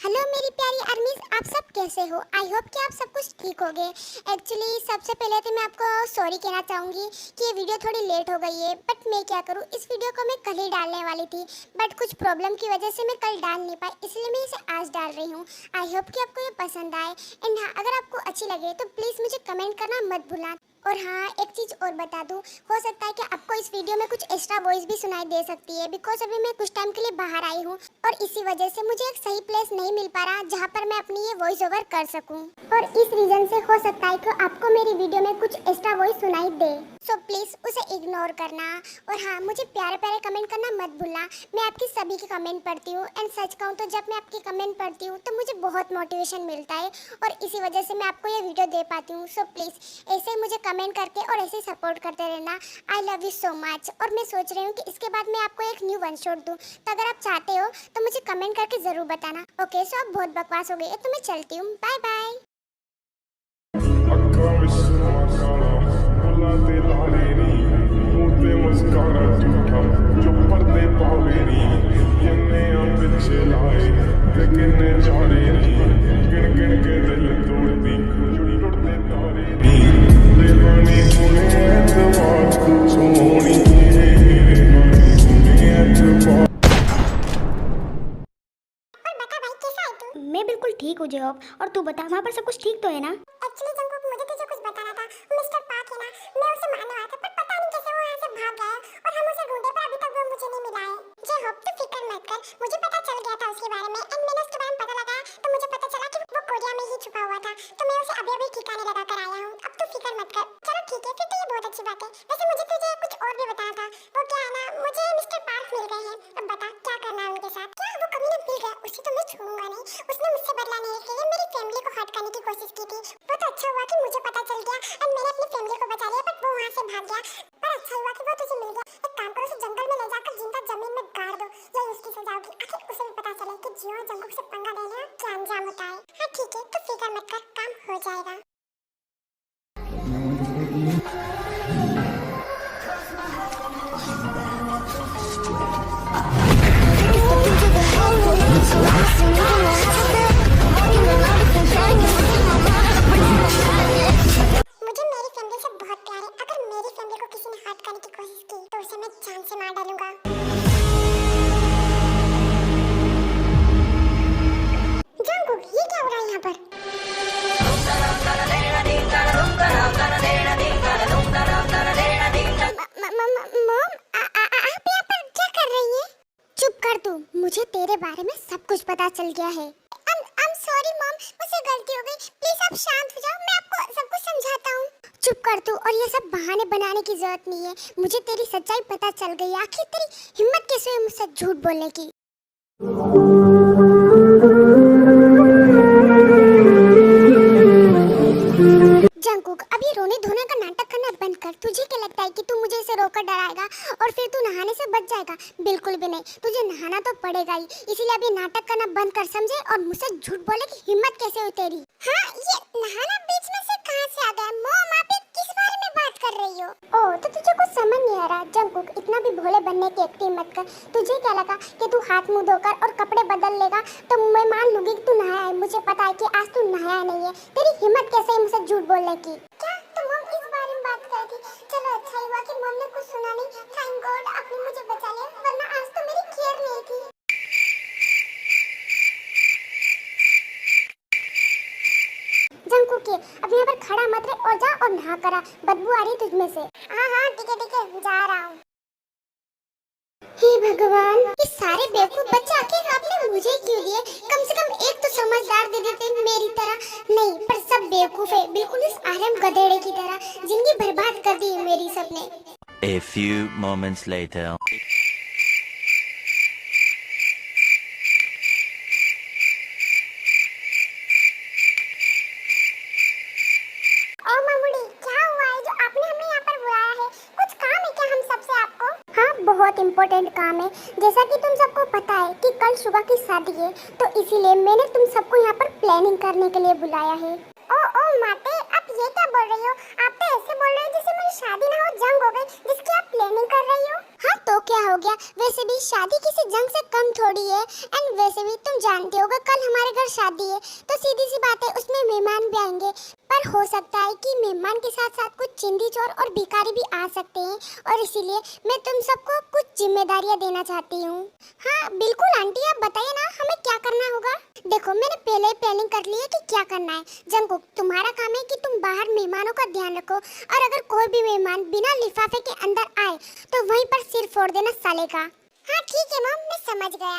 Hello मेरी प्यारी आर्मीज, आप सब कैसे हो? आई होप कि आप सब कुछ ठीक होगे। एक्चुअली सबसे पहले तो मैं आपको सॉरी कहना चाहूँगी कि ये वीडियो थोड़ी लेट हो गई है, बट मैं क्या करूँ, इस वीडियो को मैं कल ही डालने वाली थी, बट कुछ प्रॉब्लम की वजह से मैं कल डाल नहीं पाई, इसलिए मैं इसे आज डाल रही हूँ। आई होप कि आपको ये पसंद आए एंड हाँ, अगर आपको अच्छी लगे तो प्लीज़ मुझे कमेंट करना मत भूलना। और हाँ, एक चीज़ और बता दूँ, हो सकता है कि आपको इस वीडियो में कुछ एक्स्ट्रा वॉइस भी सुनाई दे सकती है, बिकॉज अभी मैं कुछ टाइम के लिए बाहर आई हूँ और इसी वजह से मुझे एक सही प्लेस नहीं मिल पा रहा जहाँ पर मैं अपनी ये वॉइस ओवर कर सकूँ, और इस रीजन से हो सकता है कि आपको मेरी वीडियो में कुछ एक्स्ट्रा वॉइस सुनाई दे। सो प्लीज़ उसे इग्नोर करना। और हाँ, मुझे प्यारे प्यारे कमेंट करना मत भूलना, मैं आपकी सभी की कमेंट पढ़ती हूँ एंड सच कहूँ तो जब मैं आपकी कमेंट पढ़ती हूँ तो मुझे बहुत मोटिवेशन मिलता है और इसी वजह से मैं आपको ये वीडियो दे पाती हूँ। सो प्लीज़ ऐसे ही मुझे कमेंट करके और ऐसे सपोर्ट करते रहना। I love you so much. और मैं सोच रही हूँ कि इसके बाद मैं आपको एक न्यू वन शॉट दूँ, तो अगर आप चाहते हो तो मुझे कमेंट करके ज़रूर बताना। ओके, सो अब बहुत बकवास हो गई है तो मैं चलती हूँ। Bye bye. मैं बिल्कुल ठीक हूँ जॉब। और तू बता, वहाँ पर सब कुछ ठीक तो है ना? एक्चुअली जंकुक, मुझे तुझे कुछ बताना था। मिस्टर पार्क है ना, मैं उसे मारने वाला था, पर पता नहीं कैसे वो यहाँ से भाग गया और हम उसे ढूंढे पर अभी तक वो मुझे नहीं मिला है। जे होप, तू फिक्र मत कर, मुझे पता चल गया था उसके बारे में एंड मैंने उसके बारे में पता लगाया तो मुझे पता चला कि वो कोरिया में ही छुपा हुआ था, तो मैं उसे अभी ठिकाने लगा कर आया हूँ। अब तू फिक्र मत कर। चलो ठीक है, फिर तो ये बहुत अच्छी बात है। वैसे मुझे तुझे कुछ और भी बताना था। वो क्या है ना, मुझे मिस्टर पार्क मिल गए हैं। अब बता क्या करना है उनके साथ। क्या वो कभी मिल गया? उसे तो मैं छोड़ूंगा नहीं। उसने मुझसे बदला लेने के लिए मेरी फैमिली को हर्ट करने की कोशिश की थी। वो तो अच्छा हुआ कि मुझे पता चल गया और मैंने अपनी फैमिली को बचा लिया, बट वो वहाँ से भाग गया। पर अच्छा हुआ कि वो तुझे मिल गया। एक काम करो, उसे जंगल में ले जाकर जिंदा जमीन में गाड़ दो, यही उसकी सजा होगी। आखिर उसे भी पता चले कि जियो जंगल से पंगा ले लेना क्या अंजाम होता है। हाँ ठीक है, तो फिक्र मत कर, काम हो जाएगा। मुझे मेरी फैमिली से बहुत प्यार है। अगर मेरी फैमिली को किसी ने हर्ट करने की कोशिश की तो उसे मैं जान से मार डालूंगा। जंकुक, ये क्या हो रहा है यहाँ पर? मॉम, आप यहाँ पर क्या कर रही हैं? चुप कर तू, मुझे तेरे बारे में सब कुछ पता चल गया है। I'm sorry मॉम, मुझसे गलती हो गई। प्लीज आप शांत हो जाओ, मैं आपको सब कुछ समझाता हूँ। चुप कर तू, और ये सब बहाने बनाने की जरूरत नहीं है। मुझे तेरी सच्चाई पता चल गई। आखिर तेरी हिम्मत कैसे हुई मुझसे झूठ बोलने की? जंकुक, अभी रोने धोने का नाटक करना बंद कर। तुझे क्या लगता है कि तू मुझे इसे रोकर डराएगा और फिर तू नहाने से बच जाएगा? बिल्कुल भी नहीं, तुझे नहाना तो पड़ेगा ही। इसीलिए अभी नाटक करना बंद कर, समझे? और मुझसे झूठ बोलने की हिम्मत कैसे हुई तेरी? हाँ, ये नहाना बीच में से कहाँ से आ गया? मॉम, आप ये किस बारे में बात कर रही हो? ओह, तो तुझे कुछ समझ नहीं आ रहा। जंकुक, इतना भी भोले बनने की एक्टिंग मत कर। तुझे क्या लगा कि तू हाथ मुंह धोकर और कपड़े बदल लेगा तो मैं मान लूंगी कि तू नहाया है? मुझे पता है कि आज तू नहाया नहीं है। तेरी हिम्मत कैसे है मुझसे झूठ बोलने की? क्या तो मॉम इस बारे में बात कर रही थी? चलो अच्छा हुआ कि मॉम ने कुछ सुना नहीं। थैंक गॉड आपने मुझे बचा लिया, वरना आज तो मेरी खैर नहीं थी। जंकुक, अब यहाँ पर खड़ा मत रहे और जा और नहा करा। बदबू आ रही तुझ में से। हाँ हाँ ठीक है, जा रहा हूँ। हे भगवान, ये सारे बेवकूफ बच्चे आखिर आपने मुझे क्यों दिए? कम से कम एक तो समझदार दे देते मेरी तरह। नहीं, पर सब बेवकूफ है, बिल्कुल इस आलम गधेड़े की तरह। जिंदगी बर्बाद कर दी मेरी सबने। A few moments later. ओ मामूली, क्या हुआ है जो आपने हमें यहाँ पर बुलाया है? कुछ काम है क्या हम सबसे आपको? हाँ, बहुत इम्पोर्टेंट काम है। जैसा कि तुम सबको पता है कि कल सुबह की शादी है, तो इसीलिए मैंने तुम सबको यहाँ पर प्लानिंग करने के लिए बुलाया है। ओ माते, आप ये क्या बोल रही हो? आप तो ऐसे बोल रहे हो जैसे मेरी शादी ना हो, जंग हो गई, जिसकी आप प्लानिंग कर रही हो। हाँ तो क्या हो गया? वैसे भी शादी किसी जंग से कम थोड़ी है। एंड वैसे भी तुम जानते हो कल हमारे घर और शादी है तो सीधी सी बात है उसमें मेहमान भी आएंगे, पर हो सकता है कि मेहमान के साथ साथ कुछ चिंदी चोर और भिखारी भी आ सकते हैं, और इसीलिए मैं तुम सबको कुछ जिम्मेदारियां देना चाहती हूँ। हाँ बिल्कुल आंटी, आप बताइए ना हमें क्या करना होगा। देखो मैंने पहले ही प्लानिंग कर ली है कि क्या करना है। जंगकुक, तुम्हारा काम है कि तुम बाहर मेहमानों का ध्यान रखो, और अगर कोई भी मेहमान बिना लिफाफे के अंदर आए तो वहीं पर सिर फोड़ देना साले का। हाँ ठीक है मम, मैं समझ गया।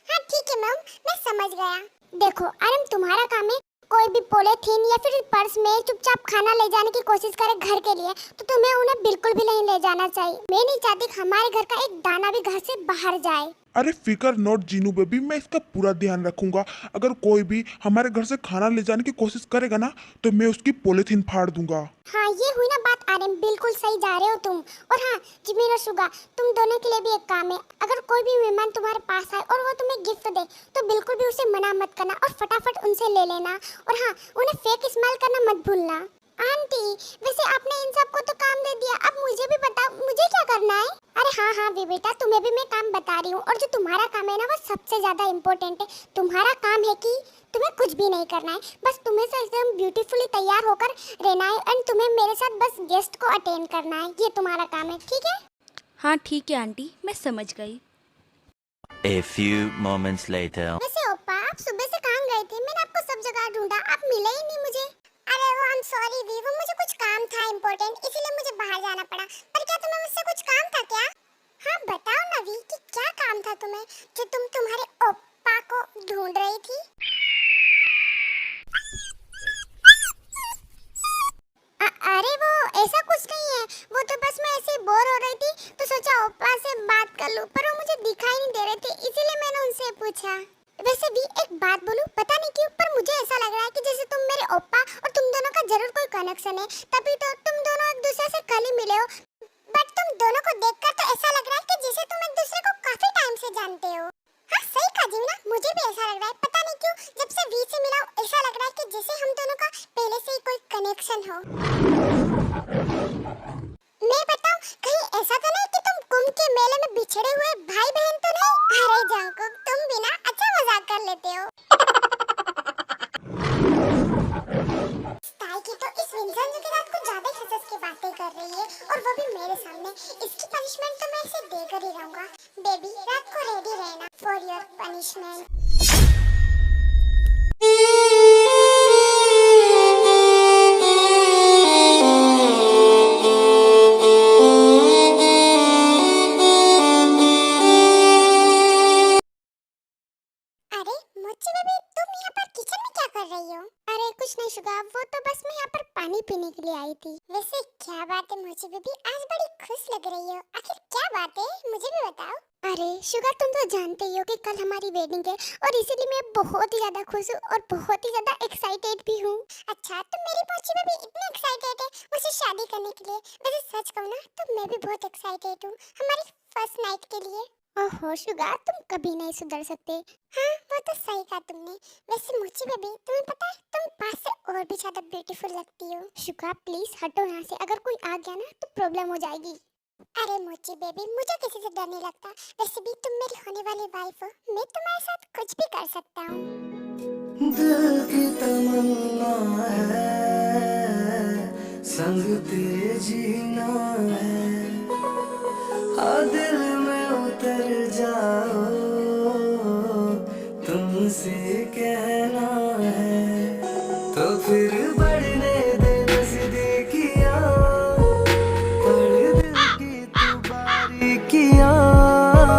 हाँ ठीक है मम, मैं समझ गया। देखो आरम, तुम्हारा काम है कोई भी पॉलीथीन या फिर पर्स में चुपचाप खाना ले जाने की कोशिश करे घर के लिए, तो तुम्हें उन्हें बिल्कुल भी नहीं ले जाना चाहिए। मैं नहीं चाहती कि हमारे घर का एक दाना भी घर से बाहर जाए। अरे फिकर नॉट जीनू बेबी, मैं इसका पूरा ध्यान रखूंगा। अगर कोई भी हमारे घर से खाना ले जाने की कोशिश करेगा ना तो मैं उसकी पॉलीथीन फाड़ दूंगा। हाँ ये हुई ना बात आर्यन, बिल्कुल सही जा रहे हो तुम। और हाँ जिमिन और शुगा, तुम दोनों के लिए भी एक काम है। अगर कोई भी मेहमान तुम्हारे पास आए और वो तुम्हें गिफ्ट दे तो बिल्कुल भी उसे मना मत करना और फटाफट उनसे ले लेना। और हाँ, उन्हें फेक स्माइल करना मत भूलना। आंटी वैसे आपने इन सबको तो काम दे दिया, अब मुझे भी बताओ मुझे क्या करना है। अरे हाँ हाँ बेटा, तुम्हें भी मैं काम बता रही हूँ, और जो तुम्हारा काम है ना वो सबसे ज्यादा इम्पोर्टेंट है। तुम्हारा काम है कि तुम्हें कुछ भी नहीं करना है, बस तुम्हें से एकदम ब्यूटीफुली तैयार होकर रहना है, एंड तुम्हें मेरे साथ बस गेस्ट को अटेंड करना है। ये तुम्हारा काम है, ठीक है? हाँ ठीक है आंटी, मैं समझ गई। A few moments later. वैसे ओप्पा, आप सुबह से कहाँ गए थे? मैंने आपको सब जगह ढूंढा, आप मिले ही नहीं मुझे। अरे वो आई एम सॉरी वी, वो मुझे कुछ काम था इम्पोर्टेंट, इसीलिए मुझे बाहर जाना पड़ा। पर क्या तुम्हें मुझसे कुछ काम था क्या? हाँ बताओ ना वी, कि क्या काम था तुम्हें जो तुम तुम्हारे ओप्पा को ढूंढ रही थी? अरे वो ऐसा कुछ नहीं है, वो तो बस मैं ऐसे बोर हो रही थी तो सोचा ओप्पा से बात कर लूं, पर वो मुझे दिखाई नहीं दे रहे थे, इसीलिए मैंने उनसे पूछा। वैसे भी एक बात बोलूं, पता नहीं क्यों पर मुझे ऐसा लग रहा है कि जैसे तुम मेरे ओप्पा और तुम दोनों का जरूर कोई कनेक्शन है, तभी तो तुम दोनों एक दूसरे से कल ही मिले हो। बट तुम दोनों को देखकर तो ऐसा लग रहा है कि जैसे तुम एक दूसरे को काफी टाइम से जानते हो। हाँ सही कहा जीवना, मुझे भी ऐसा लग रहा है। पता नहीं क्यों जब से वी से मिला हूं, ऐसा लग रहा है कि जैसे हम दोनों का पहले से ही कोई कनेक्शन हो। मैं बताऊं, कहीं ऐसा तो नहीं कि तुम कुंभ के मेले में बिछड़े हुए भाई बहन तो नहीं? अरे जंगकुक, तुम भी ना अच्छा मजाक कर लेते हो। स्टाई की तो इस विंसेंजो के साथ कुछ ज्यादा खसस की बातें कर रही है, और वो भी मेरे सामने। इसकी पनिशमेंट तो मैं इसे देकर ही रहूंगा। बेबी रात को रेडी रहना फॉर योर पनिशमेंट। अरे मोची बेबी, तुम यहाँ पर किचन में क्या कर रही हो? अरे कुछ नहीं शुगा, वो तो बस मैं यहाँ पर पानी पीने के लिए आई थी। वैसे क्या बात है मोची बेबी, आज बड़ी खुश लग रही हो, आखिर क्या बात है मुझे भी बताओ। अरे शुगा, तुम तो जानते ही हो कि कल हमारी वेडिंग है, और इसीलिए मैं बहुत ही ज्यादा खुश हूँ और बहुत ही ज्यादा एक्साइटेड भी हूँ। अच्छा, तो मेरी मोची बेबी इतनी एक्साइटेड है मुझसे शादी करने के लिए। वैसे सच कहूँ ना तो मैं भी बहुत एक्साइटेड हूँ हमारी फर्स्ट नाइट के लिए। ओहो शुगा, तुम कभी नहीं सुधर सकते। हाँ वो तो सही कहा तुमने। वैसे मुझे बेबी, तुम्हें पता है तुम पास से और भी ज्यादा ब्यूटीफुल लगती हो। शुगा प्लीज हटो यहाँ से, अगर कोई आ गया ना तो प्रॉब्लम हो जाएगी। अरे मोची बेबी, मुझे किसी से डर नहीं लगता। वैसे भी तुम मेरी होने वाली वाइफ हो, मैं तुम्हारे साथ कुछ भी कर सकता हूँ। दिल की तमन्ना है, संग तेरे जीना है। हाँ दिल में उतर जाओ, तुमसे कहना है, तो फिर बढ़ने दे नज़दीकियाँ, पढ़ दिल की तू बारीकियाँ।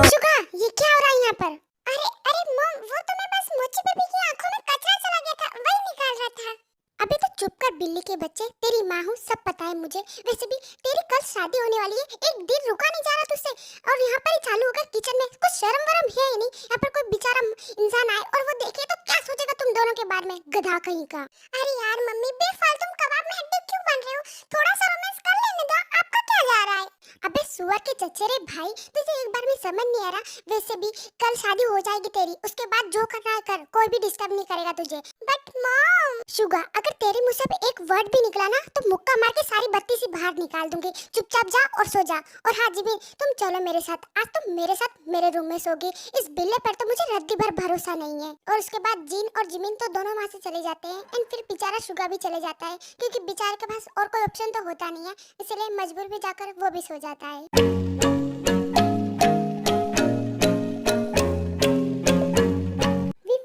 शुगा, ये क्या हो रहा है यहाँ पर? अरे अरे मॉम, वो तो मैं बस मोची बेबी की आंखों में कचरा चला गया था, वही निकाल रहा था। अबे तो चुप कर बिल्ली के बच्चे, तेरी माँ हूँ, सब पता है मुझे। वैसे भी तेरी कल शादी होने वाली है, एक दिन रुका नहीं जा रहा तुझसे, और यहाँ पर ही चालू होगा किचन में। कुछ शर्म वरम है ही नहीं। यहाँ पर कोई बेचारा इंसान आए और वो देखे तो क्या सोचेगा तुम दोनों के बारे में, गधा कहीं का। अरे यार मम्मी, बेफालतू कबाब में हड्डी क्यों बन रहे हो? थोड़ा सा रोमांस कर लेने दो, आपका क्या जा रहा है? अबे सुअर के चचेरे भाई, तुझे एक बार में समझ नहीं आ रहा? वैसे भी कल शादी हो जाएगी तेरी, उसके बाद जो करना है कर, कोई भी डिस्टर्ब नहीं करेगा तुझे। बट मॉम, शुगा अगर तेरे मुंह से एक वर्ड भी निकला ना तो मुक्का मार के सारी बत्ती सी बाहर निकाल दूंगी। चुपचाप जा और सो जा। और हाँ जिमिन, तुम चलो मेरे साथ, आज तुम मेरे साथ मेरे रूम में सोगी। इस बिल्ले पर तो मुझे रद्दी भर भरोसा नहीं है। और उसके बाद जीन और जिमिन तो दोनों वहाँ से चले जाते हैं एंड फिर बेचारा शुगा भी चले जाता है, क्योंकि बेचारे के पास और कोई ऑप्शन तो होता नहीं है, इसलिए मजबूर भी जाकर वो भी सो जाता है।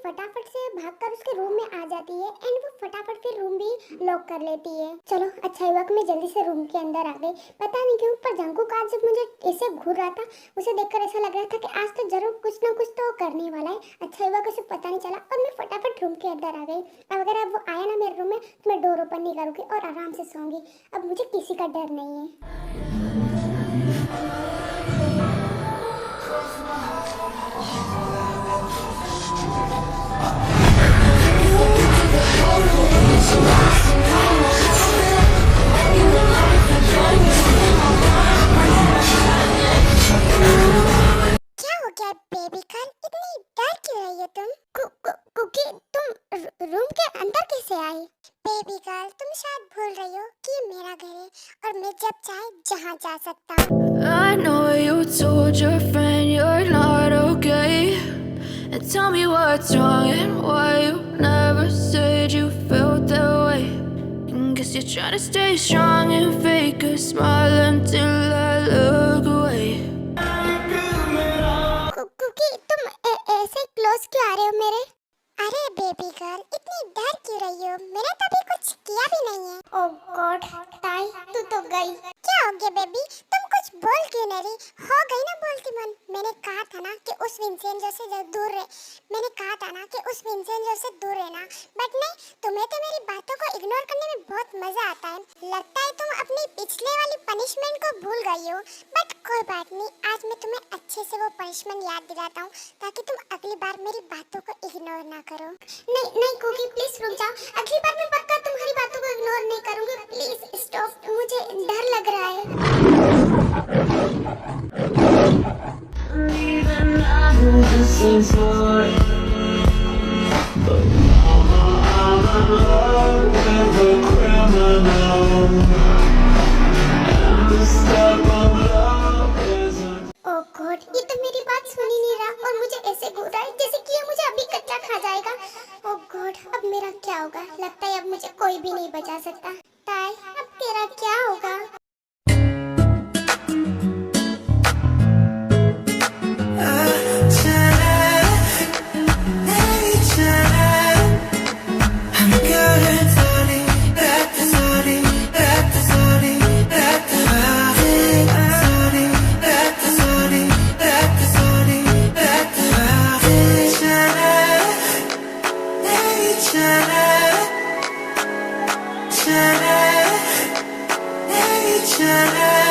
फटाफट से भागकर उसके रूम में आ जाती है एंड वो फटाफट फिर रूम भी लॉक कर लेती है। चलो अच्छा हुआ कि मैं जल्दी से रूम के अंदर आ गई। पता नहीं क्यों पर जंगकुक आज जब मुझे ऐसे घूर रहा था, उसे देखकर ऐसा लग रहा था कि आज तो जरूर कुछ ना कुछ तो करने वाला है। अच्छा हुआ कि उसे पता नहीं चला और मैं फटाफट रूम के अंदर आ गई। अब अगर अब वो आया ना मेरे रूम में तो मैं डोर ओपन नहीं करूँगी और आराम से सोऊंगी। अब मुझे किसी का डर नहीं है। बेबी गर्ल, इतनी डर क्यों रही हो तुम? कुकी, तुम रूम के अंदर कैसे आई? बेबी गर्ल, तुम शायद भूल रही हो कि ये मेरा घर है और मैं जब चाहे जहाँ जा सकता हूँ। I know you told your friend you're not okay, and tell me what's wrong and why you never said you felt that way. And guess you're trying to stay strong and fake a smile until I look away. Cookie, तुम ऐसे close क्यों आ रहे हो मेरे? अरे baby girl, इतनी डर क्यों रही हो? मैंने तो अभी कुछ किया भी नहीं है। ओह गॉड, ताई तू तो गई। क्या हो गया बेबी? तुम कुछ बोल क्यों नहीं रही? हो गई ना बोलती मन। मैंने कहा था ना कि उस विंसेंजो से दूर रहे। मैंने कहा था ना कि उस विंसेंजो से दूर रहना। बट नहीं, तुम्हें तो मेरी बातों को इग्नोर करने में बहुत मजा आता है। लगता है तुम अपनी पिछले वाली पनिशमेंट को भूल गई हो। बट कोई बात नहीं, आज मैं तुम्हें अच्छे से वो पनिशमेंट याद दिलाता हूँ ताकि तुम अगली बार मेरी बातों को इग्नोर ना करो। नहीं नहीं कुकी, प्लीज रुक जाओ। अगली बार मैं पक्का तुम्हारी बातों को इग्नोर नहीं करूंगी। प्लीज स्टॉप, मुझे डर लग रहा है। ओह गॉड, ये तो मेरी बात सुन ही नहीं रहा और मुझे ऐसे घूर रहा है जैसे कि ये मुझे अभी कच्चा खा जाएगा। ओह गॉड, अब मेरा क्या होगा? लगता है अब मुझे कोई भी नहीं बचा सकता। ताई, अब तेरा क्या होगा? Chana,